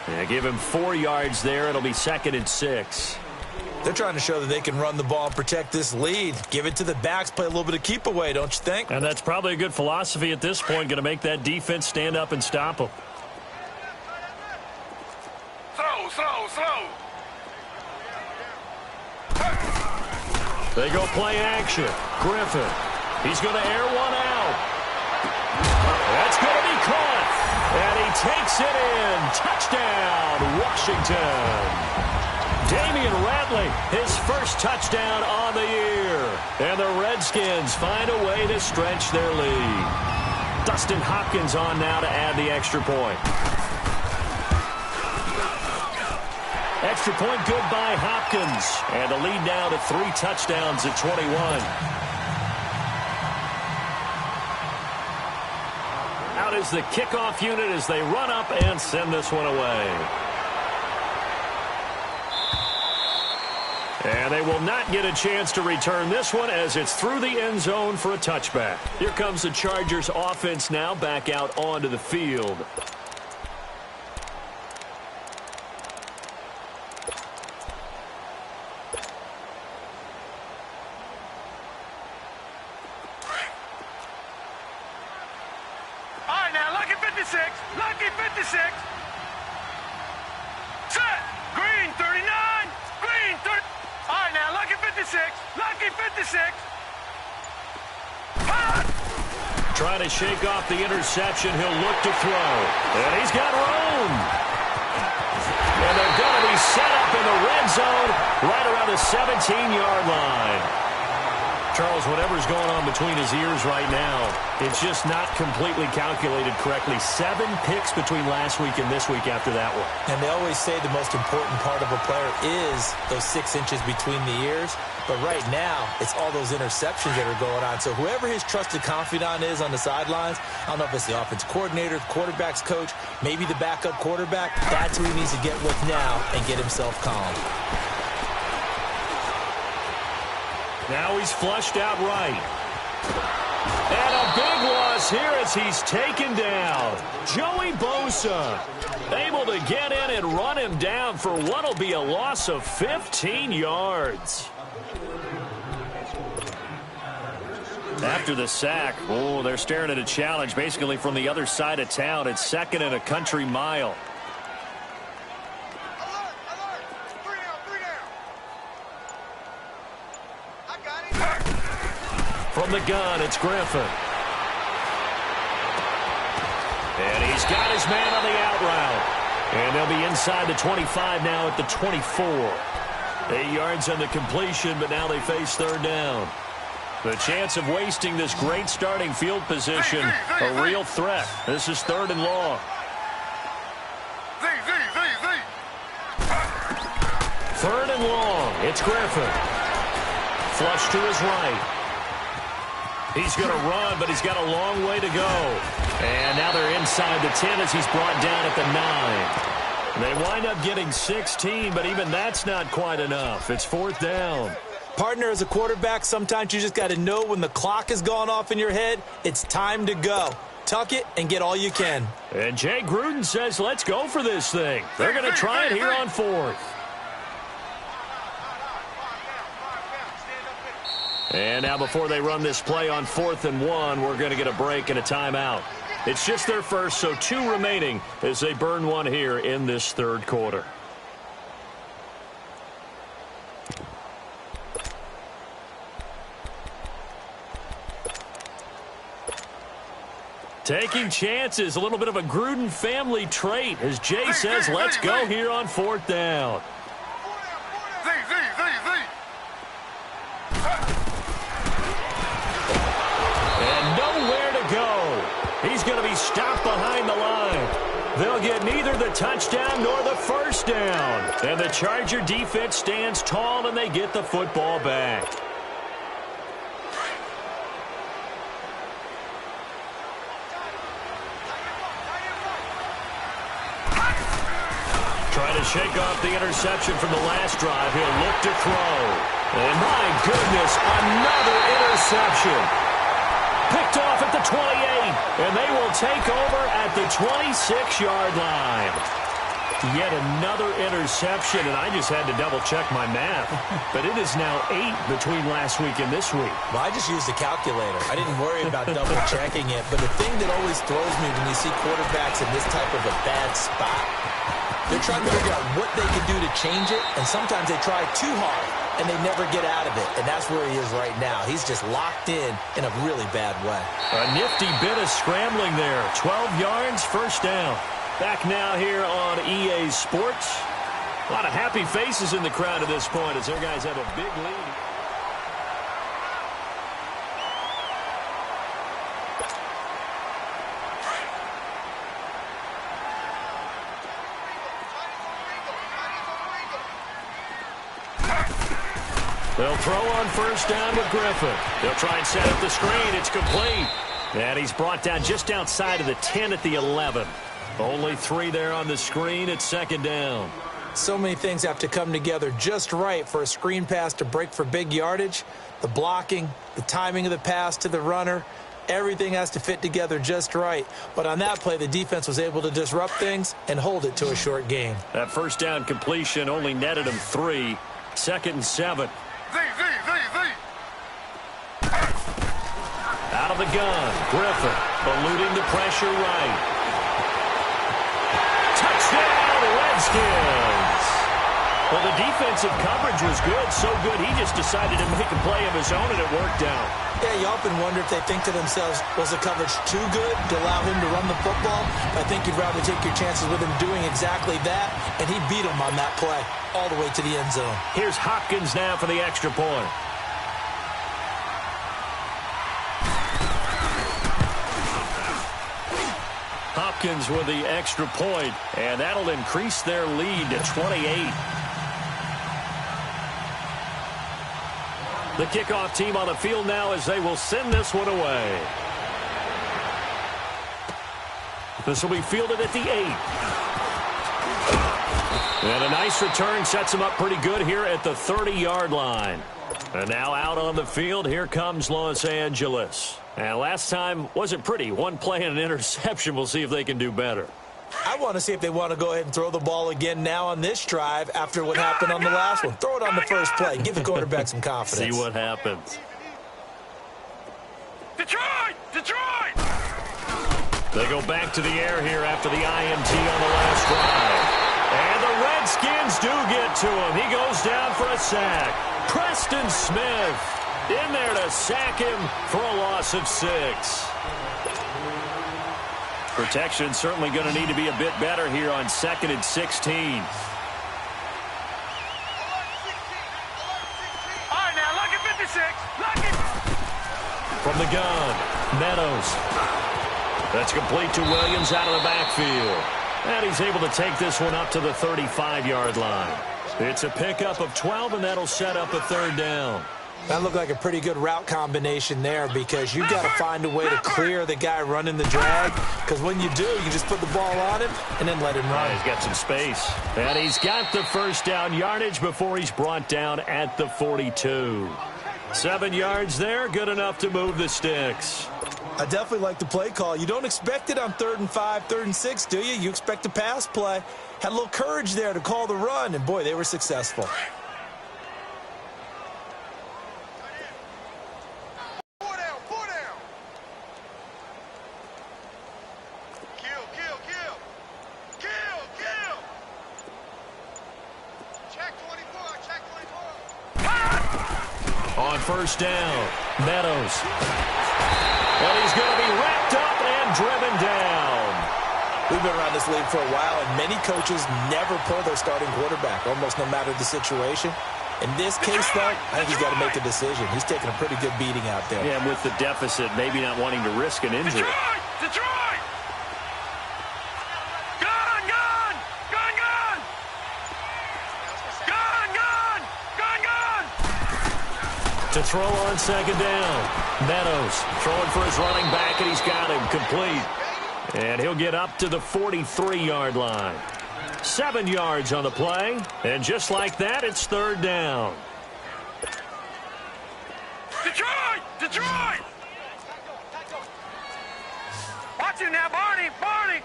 And give him 4 yards there. It'll be 2nd and 6. They're trying to show that they can run the ball and protect this lead. Give it to the backs, play a little bit of keep away, don't you think? And that's probably a good philosophy at this point. Going to make that defense stand up and stop them. Slow. They go play action. Griffin. He's going to air one out. That's going to be caught. And he takes it in. Touchdown, Washington. Damian Ratley, his first touchdown on the year. And the Redskins find a way to stretch their lead. Dustin Hopkins on now to add the extra point. Extra point good by Hopkins. And the lead now to 3 touchdowns at 21. Out is the kickoff unit as they run up and send this one away. And they will not get a chance to return this one as it's through the end zone for a touchback. Here comes the Chargers offense now back out onto the field. All right, now, lucky 56. Lucky 56. Set. Green 39. Green 30. All right, now, lucky 56. Lucky 56. Trying to shake off the interception. He'll look to throw. And he's got room. And they're going to be set up in the red zone right around the 17-yard line. Charles, whatever's going on between his ears right now, it's just not completely calculated correctly. 7 picks between last week and this week after that one. And they always say the most important part of a player is those 6 inches between the ears. But right now, it's all those interceptions that are going on. So whoever his trusted confidant is on the sidelines, I don't know if it's the offense coordinator, the quarterback's coach, maybe the backup quarterback, that's who he needs to get with now and get himself calm. Now he's flushed out right. And a big loss here as he's taken down. Joey Bosa able to get in and run him down for what will be a loss of 15 yards. After the sack, oh, they're staring at a challenge basically from the other side of town. It's 2nd and a country mile. From the gun, it's Griffin. And he's got his man on the out route. And they'll be inside the 25 now at the 24. 8 yards on the completion, but now they face 3rd down. The chance of wasting this great starting field position, a real threat. This is 3rd and long. 3rd and long. It's Griffin. Flush to his right. He's going to run, but he's got a long way to go. And now they're inside the 10 as he's brought down at the 9. They wind up getting 16, but even that's not quite enough. It's 4th down. Partner, as a quarterback, sometimes you just got to know when the clock has gone off in your head, it's time to go. Tuck it and get all you can. And Jay Gruden says, let's go for this thing. They're going to try it here on 4th. And now before they run this play on 4th and 1, we're going to get a break and a timeout. It's just their first, so 2 remaining as they burn one here in this 3rd quarter. Taking chances, a little bit of a Gruden family trait as Jay says, let's go here on 4th down. And nowhere to go. He's going to be stopped behind the line. They'll get neither the touchdown nor the first down. And the Charger defense stands tall and they get the football back. Trying to shake off the interception from the last drive. He'll look to throw. And my goodness, another interception. Picked off at the 28. And they will take over at the 26-yard line. Yet another interception, and I just had to double-check my math. But it is now 8 between last week and this week. Well, I just used the calculator. I didn't worry about double-checking it. But the thing that always throws me when you see quarterbacks in this type of a bad spot, they're trying to figure out what they can do to change it, and sometimes they try too hard. and they never get out of it. And that's where he is right now. He's just locked in a really bad way. A nifty bit of scrambling there. 12 yards, first down. Back now here on EA Sports. A lot of happy faces in the crowd at this point as their guys have a big lead. They'll throw on first down with Griffin. They'll try and set up the screen. It's complete. And he's brought down just outside of the 10 at the 11. Only 3 there on the screen at second down. So many things have to come together just right for a screen pass to break for big yardage. The blocking, the timing of the pass to the runner, everything has to fit together just right. But on that play, the defense was able to disrupt things and hold it to a short gain. That first down completion only netted him 3. Second and 7. Out of the gun, Griffin eluding the pressure right. Touchdown, Redkins! Well, the defensive coverage was good, so good he just decided to make a play of his own, and it worked out. Yeah, you often wonder if they think to themselves, was the coverage too good to allow him to run the football? I think you'd rather take your chances with him doing exactly that, and he beat him on that play all the way to the end zone. Here's Hopkins now for the extra point. Hopkins with the extra point, and that'll increase their lead to 28. The kickoff team on the field now as they will send this one away. This will be fielded at the 8. And a nice return sets him up pretty good here at the 30-yard line. And now out on the field, here comes Los Angeles. And last time wasn't pretty. One play and an interception. We'll see if they can do better. I want to see if they want to go ahead and throw the ball again now on this drive after what happened on the last one. Throw it on the first play. Give the quarterback some confidence. See what happens. Detroit! Detroit! They go back to the air here after the INT on the last drive. And the Redskins do get to him. He goes down for a sack. Preston Smith in there to sack him for a loss of 6. Protection certainly going to need to be a bit better here on 2nd and 16. All right, now, look at 56. Look at... From the gun, Meadows. That's complete to Williams out of the backfield. And he's able to take this one up to the 35-yard line. It's a pickup of 12, and that'll set up a third down. That looked like a pretty good route combination there because you've got to find a way to clear the guy running the drag, because when you do, you just put the ball on him and then let him run. He's got some space. And he's got the first down yardage before he's brought down at the 42. 7 yards there, good enough to move the sticks. I definitely like the play call. You don't expect it on 3rd and 5, 3rd and 6, do you? You expect a pass play. Had a little courage there to call the run, and boy, they were successful. On first down, Meadows. And he's going to be wrapped up and driven down. We've been around this league for a while, and many coaches never pull their starting quarterback, almost no matter the situation. In this case, though, I think he's got to make a decision. He's taking a pretty good beating out there. Yeah, with the deficit, maybe not wanting to risk an injury. Detroit! Detroit! Gun! Gun! Gun! Gun! Gun! Gun! Gun! Gun! To throw on second down. Meadows throwing for his running back, and he's got him complete. And he'll get up to the 43-yard line. 7 yards on the play. And just like that, it's third down. Detroit! Detroit! Watch him now, Barney! Barney!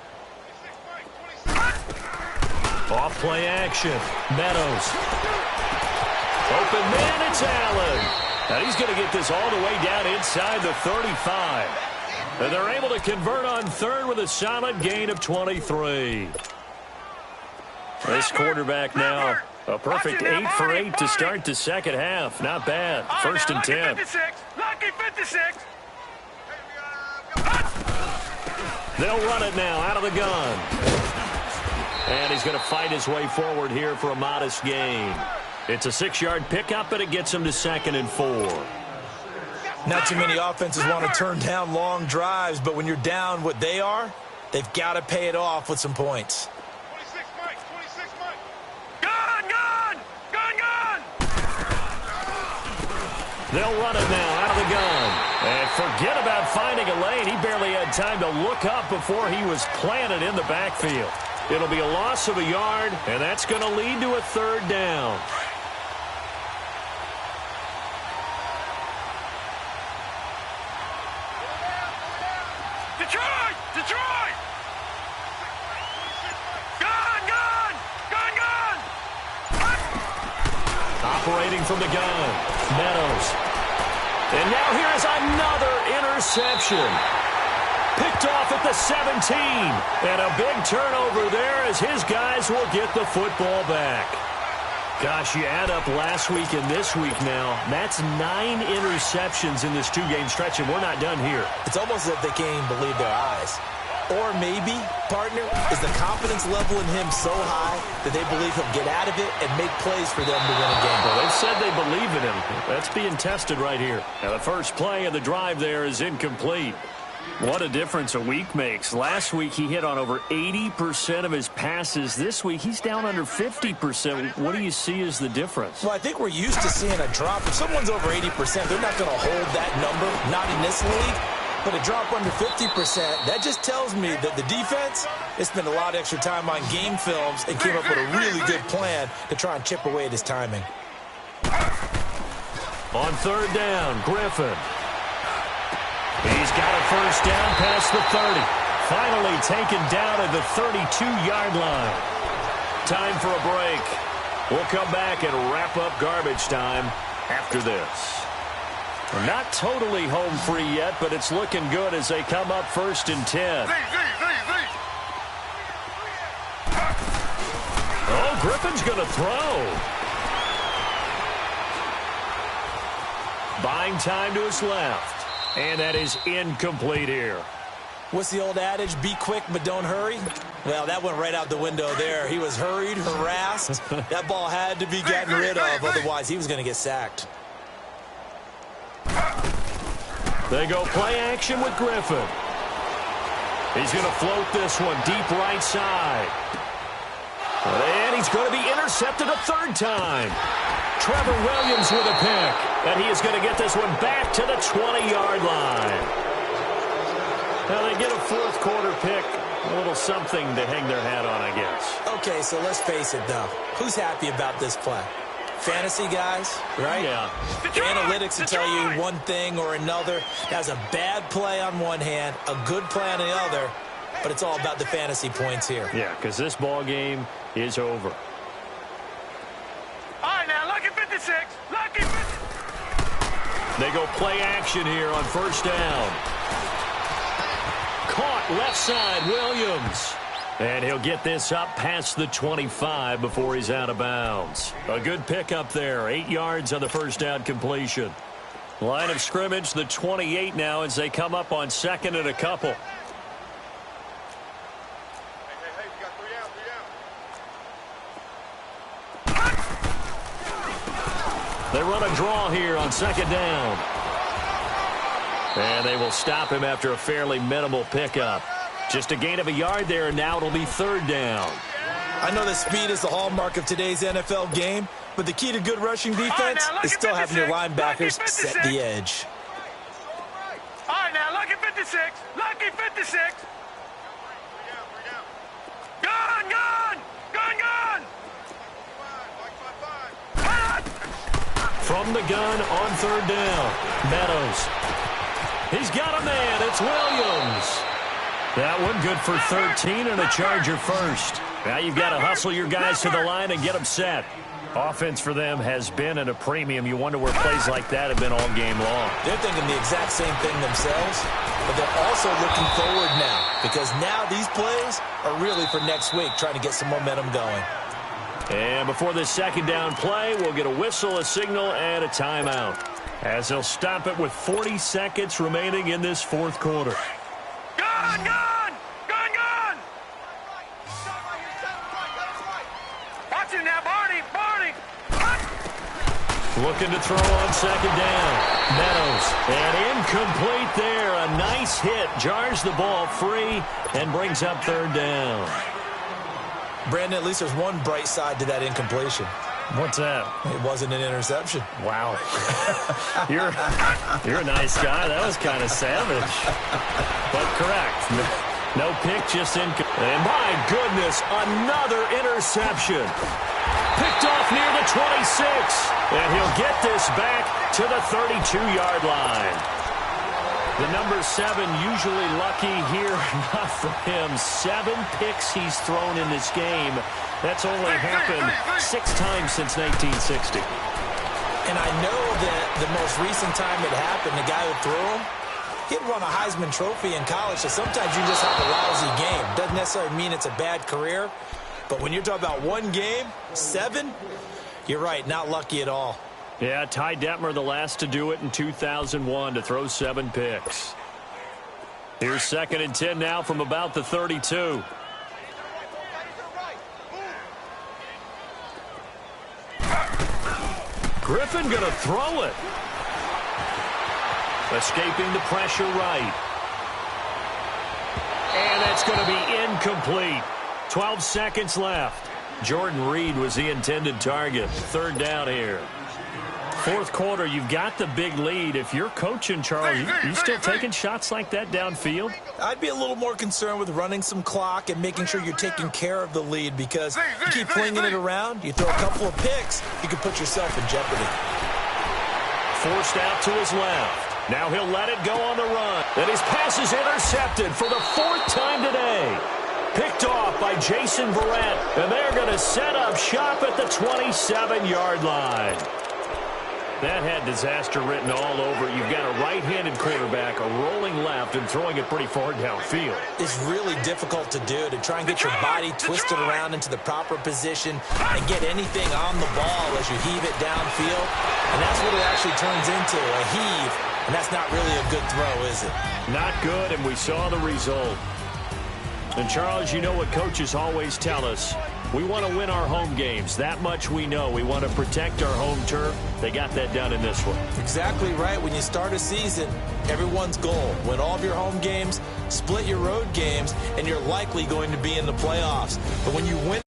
Off play action. Meadows. Open man, it's Allen. And he's going to get this all the way down inside the 35. And they're able to convert on third with a solid gain of 23. This quarterback now A perfect 8 for 8 to start the second half. Not bad. First and 10. Lucky 56. They'll run it now out of the gun. And he's going to fight his way forward here for a modest gain. It's a 6-yard pickup, and it gets him to 2nd and 4. Not too many offenses want to turn down long drives, but when you're down what they are, they've got to pay it off with some points. 26 Mike. Gun! They'll run it now out of the gun. And forget about finding a lane. He barely had time to look up before he was planted in the backfield. It'll be a loss of a yard, and that's going to lead to a 3rd down. Detroit! Gun! Operating from the gun, Meadows. And now here's another interception. Picked off at the 17. And a big turnover there as his guys will get the football back. Gosh, you add up last week and this week now. That's 9 interceptions in this 2-game stretch, and we're not done here. It's almost as if they can't even believe their eyes. Or maybe, partner, is the confidence level in him so high that they believe he'll get out of it and make plays for them to win a game. Well, they've said they believe in him. That's being tested right here. Now, the first play of the drive there is incomplete. What a difference a week makes. Last week, he hit on over 80% of his passes. This week, he's down under 50%. What do you see as the difference? Well, I think we're used to seeing a drop. If someone's over 80%, they're not going to hold that number, not in this league. But a drop under 50%, that just tells me that the defense has spent a lot of extra time on game films and came up with a really good plan to try and chip away at his timing. On 3rd down, Griffin. He's got a first down past the 30. Finally taken down at the 32-yard line. Time for a break. We'll come back and wrap up garbage time after this. We're not totally home free yet, but it's looking good as they come up 1st and 10. Oh, Griffin's going to throw. Buying time to his left. And that is incomplete here. What's the old adage? Be quick, but don't hurry? Well, that went right out the window there. He was hurried, harassed. That ball had to be gotten rid of, otherwise he was going to get sacked. They go play action with Griffin. He's going to float this one deep right side. And he's going to be intercepted a 3rd time. Trevor Williams with a pick. And he is going to get this one back to the 20-yard line. Now they get a 4th quarter pick. A little something to hang their hat on, I guess. Okay, so let's face it, though. Who's happy about this play? Fantasy guys, right? Yeah. The analytics will tell you one thing or another. That's a bad play on one hand, a good play on the other, but it's all about the fantasy points here. Yeah, because this ball game is over. All right, now, lucky 56. Lucky 56. They go play action here on 1st down. Caught left side, Williams. And he'll get this up past the 25 before he's out of bounds. A good pickup there. 8 yards on the first down completion. Line of scrimmage, the 28 now as they come up on 2nd and a couple. Hey, we got 3 out. They run a draw here on 2nd down. And they will stop him after a fairly minimal pickup. Just a gain of a yard there, and now it'll be 3rd down. I know that speed is the hallmark of today's NFL game, but the key to good rushing defense is still having your linebackers set the edge. All right, now, lucky 56. Lucky 56. Gun! From the gun on 3rd down, Meadows. He's got a man. It's Williams. That one good for 13 and a Charger first. Now you've got to hustle your guys to the line and get them set. Offense for them has been at a premium. You wonder where plays like that have been all game long. They're thinking the exact same thing themselves, but they're also looking forward now because now these plays are really for next week, trying to get some momentum going. And before this second down play, we'll get a whistle, a signal, and a timeout, as they'll stop it with 40 seconds remaining in this fourth quarter. Gun, gun! Gun, gun! Watch it now, Barney! Barney! Looking to throw on second down. Meadows. And incomplete there. A nice hit. Jars the ball free and brings up third down. Brandon, at least there's one bright side to that incompletion. What's that? It wasn't an interception. Wow. You're a nice guy. That was kind of savage. But correct. No pick, just incomplete. And my goodness, another interception. Picked off near the 26. And he'll get this back to the 32-yard line. The number 7 usually lucky here. Not for him. 7 picks he's thrown in this game. That's only happened 6 times since 1960. And I know that the most recent time it happened, the guy who threw him, he'd won a Heisman Trophy in college, so sometimes you just have a lousy game. Doesn't necessarily mean it's a bad career, but when you're talking about one game, 7, you're right, not lucky at all. Yeah, Ty Detmer, the last to do it in 2001, to throw 7 picks. Here's 2nd and 10 now from about the 32. Griffin going to throw it. Escaping the pressure right. And that's going to be incomplete. 12 seconds left. Jordan Reed was the intended target. Third down here. Fourth quarter, you've got the big lead. If you're coaching, Charles, you still taking shots like that downfield? I'd be a little more concerned with running some clock and making sure you're taking care of the lead, because you keep flinging it around, you throw a couple of picks, you can put yourself in jeopardy. Forced out to his left. Now he'll let it go on the run. And his pass is intercepted for the 4th time today. Picked off by Jason Verrett. And they're going to set up shop at the 27-yard line. That had disaster written all over it. You've got a right-handed quarterback, a rolling left, and throwing it pretty far downfield. It's really difficult to do, to try and get your body twisted around into the proper position and get anything on the ball as you heave it downfield. And that's what it actually turns into, a heave. And that's not really a good throw, is it? Not good, and we saw the result. And, Charles, you know what coaches always tell us. We want to win our home games. That much we know. We want to protect our home turf. They got that done in this one. Exactly right. When you start a season, everyone's goal: win all of your home games, split your road games, and you're likely going to be in the playoffs. But when you win